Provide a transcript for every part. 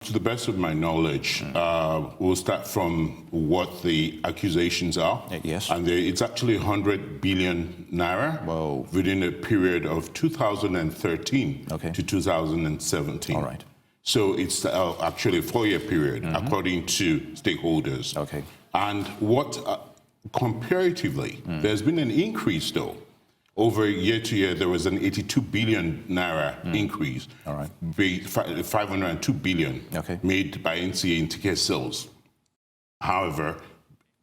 to the best of my knowledge, we'll start from what the accusations are. Yes. And it's actually 100 billion naira within a period of 2013 to 2017. All right. So it's actually a 4-year period, according to stakeholders. Okay. And what, comparatively, there's been an increase, though. Over year to year, there was an 82 billion naira increase. All right. 502 billion made by NCA in ticket sales. However,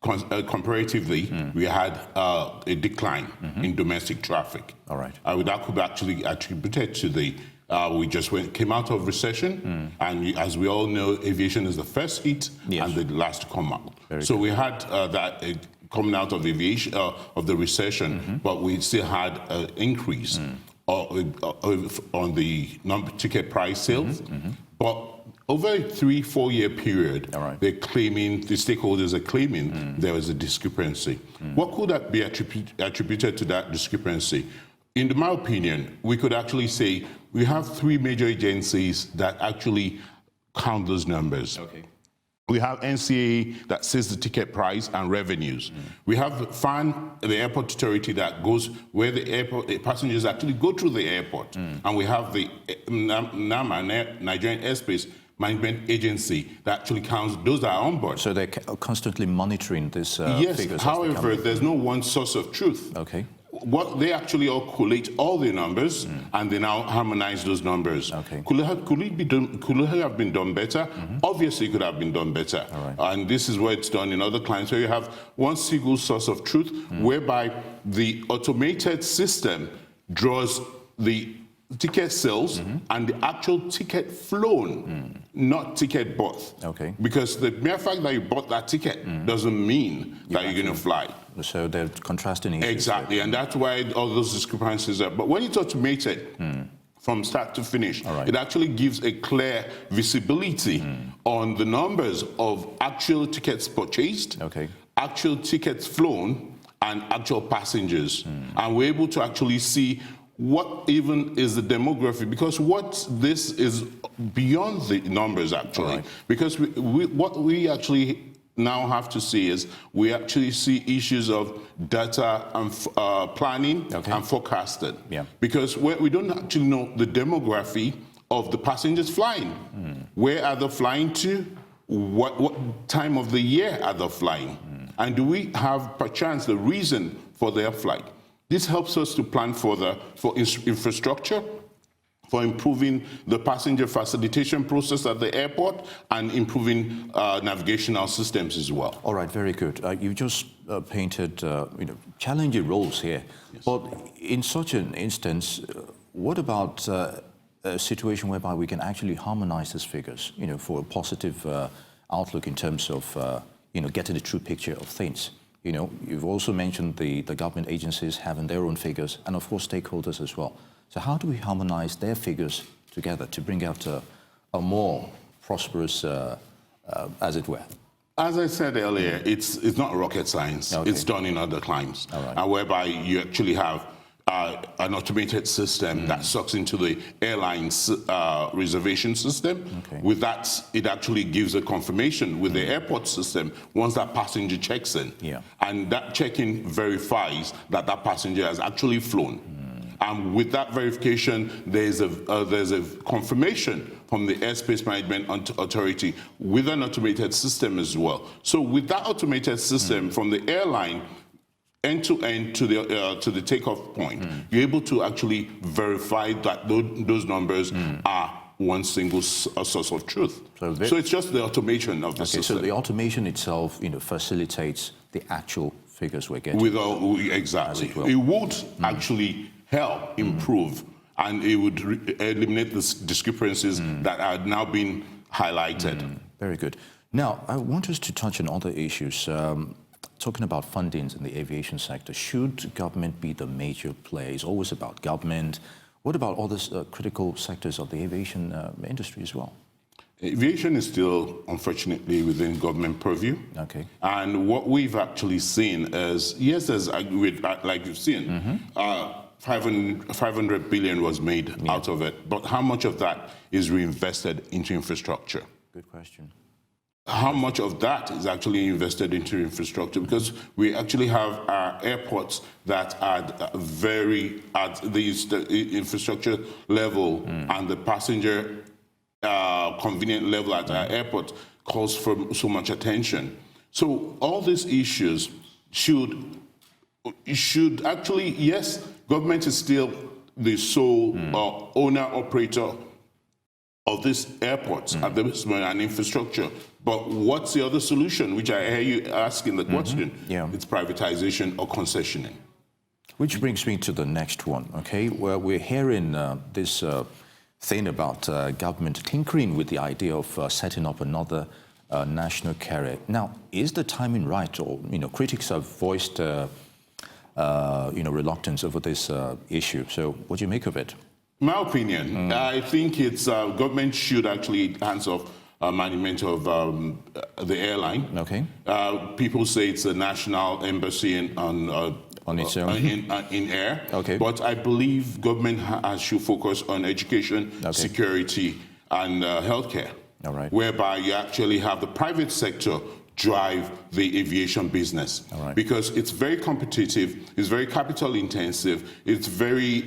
comparatively, we had a decline in domestic traffic. All right. That could be actually attributed to the we just came out of recession, and as we all know, aviation is the first hit and the last to come out. So we had that coming out of aviation of the recession, but we still had an increase on the ticket price sales. But over a 3-4 year period, the stakeholders are claiming there was a discrepancy. What could that be attributed to that discrepancy? In my opinion, we could actually say we have 3 major agencies that actually count those numbers. We have NCA that sets the ticket price and revenues. We have FAN, the airport authority, that goes where the passengers actually go through the airport. And we have the NAMA, Nigerian Airspace Management Agency, that actually counts those that are on board. So they're constantly monitoring this yes, figures. However, there's no one source of truth. What they actually all collate all the numbers and they now harmonize those numbers. Could it have been done better? Obviously, it could have been done better. And this is where it's done in other clients, where you have one single source of truth, whereby the automated system draws the ticket sales and the actual ticket flown, not ticket bought. Because the mere fact that you bought that ticket doesn't mean that you're going to fly. So they're contrasting issues. Exactly, and that's why all those discrepancies are. But when it's automated from start to finish, it actually gives a clear visibility on the numbers of actual tickets purchased, actual tickets flown, and actual passengers. And we're able to actually see what even is the demography, because what this is beyond the numbers, actually. Because what we actually now have to see is we actually see issues of data and planning and forecasting. Because we don't actually know the demography of the passengers flying. Where are they flying to? What time of the year are they flying? And do we have, perchance, the reason for their flight? This helps us to plan for infrastructure, for improving the passenger facilitation process at the airport, and improving navigational systems as well. All right, very good. You just painted challenging roles here. But in such an instance, what about a situation whereby we can actually harmonize these figures, for a positive outlook in terms of getting the true picture of things? You've also mentioned the government agencies having their own figures, and of course stakeholders as well. So how do we harmonize their figures together to bring out a more prosperous, as it were? As I said earlier, it's not rocket science. It's done in other climes, whereby you actually have an automated system that sucks into the airline's reservation system. With that, it actually gives a confirmation with the airport system once that passenger checks in. And that check-in verifies that that passenger has actually flown. And with that verification, there's a confirmation from the Airspace Management Authority with an automated system as well. So with that automated system from the airline, end to end to the takeoff point, you're able to actually verify that those numbers are one single source of truth. So it's just the automation of the system. So the automation itself, facilitates the actual figures we're getting. Exactly. It would actually help improve, and it would eliminate the discrepancies that are now being highlighted. Very good. Now, I want us to touch on other issues. Talking about fundings in the aviation sector, should government be the major player? It's always about government. What about other critical sectors of the aviation industry as well? Aviation is still, unfortunately, within government purview. And what we've actually seen is, yes, like you've seen, 500 billion was made out of it, but how much of that is reinvested into infrastructure? Good question. How much of that is actually invested into infrastructure? Because we actually have our airports that are very at the infrastructure level and the passenger convenient level at our airport calls for so much attention. So all these issues should actually, yes, government is still the sole owner operator of these airports at this moment and infrastructure. But what's the other solution, which I hear you asking the question? Yeah. It's privatization or concessioning. Which brings me to the next one, okay? Well, we're hearing this thing about government tinkering with the idea of setting up another national carrier. Now, is the timing right? Or, critics have voiced, reluctance over this issue. So what do you make of it? My opinion, I think it's government should actually hands off management of the airline. Okay. People say it's a national embassy on its own. In air. Okay. But I believe government should focus on education, security, and healthcare. All right. Whereby you actually have the private sector drive the aviation business. All right. Because it's very competitive, it's very capital intensive, it's very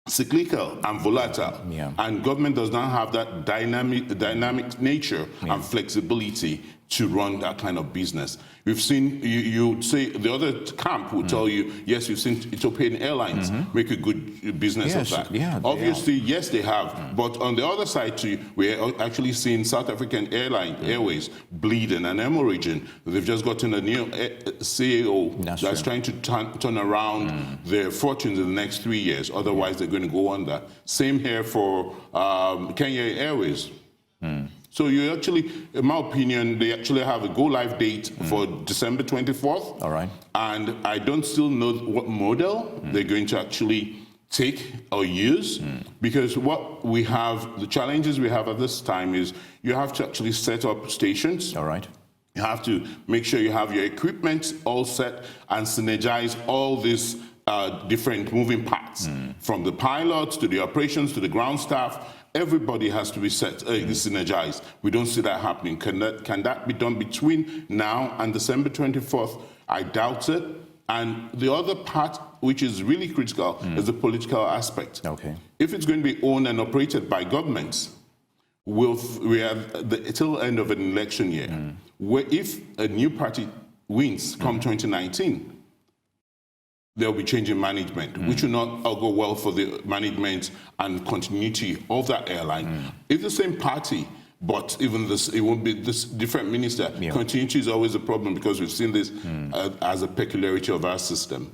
cyclical and volatile, and government does not have that dynamic nature and flexibility to run that kind of business. We've seen, you would say, the other camp would tell you, yes, we've seen Ethiopian Airlines make a good business of that. Yeah, obviously, yes, they have. But on the other side too, we're actually seeing South African Airways bleeding and hemorrhaging. They've just gotten a new CEO that's trying to turn around their fortunes in the next 3 years. Otherwise, they're going to go under. Same here for Kenya Airways. So you actually, in my opinion, they actually have a go-live date for December 24th. All right. And I don't still know what model they're going to actually take or use, because what we have, the challenges we have at this time is you have to actually set up stations. All right. You have to make sure you have your equipment all set and synergize all these different moving parts, from the pilots to the operations to the ground staff. Everybody has to be synergized. We don't see that happening. Can that be done between now and December 24th? I doubt it. And the other part, which is really critical, is the political aspect. Okay. If it's going to be owned and operated by governments, we have till the end of an election year, where if a new party wins come 2019, they'll be changing management, which will not go well for the management and continuity of that airline. If the same party, but even this, it won't be this different minister. Continuity is always a problem because we've seen this as a peculiarity of our system.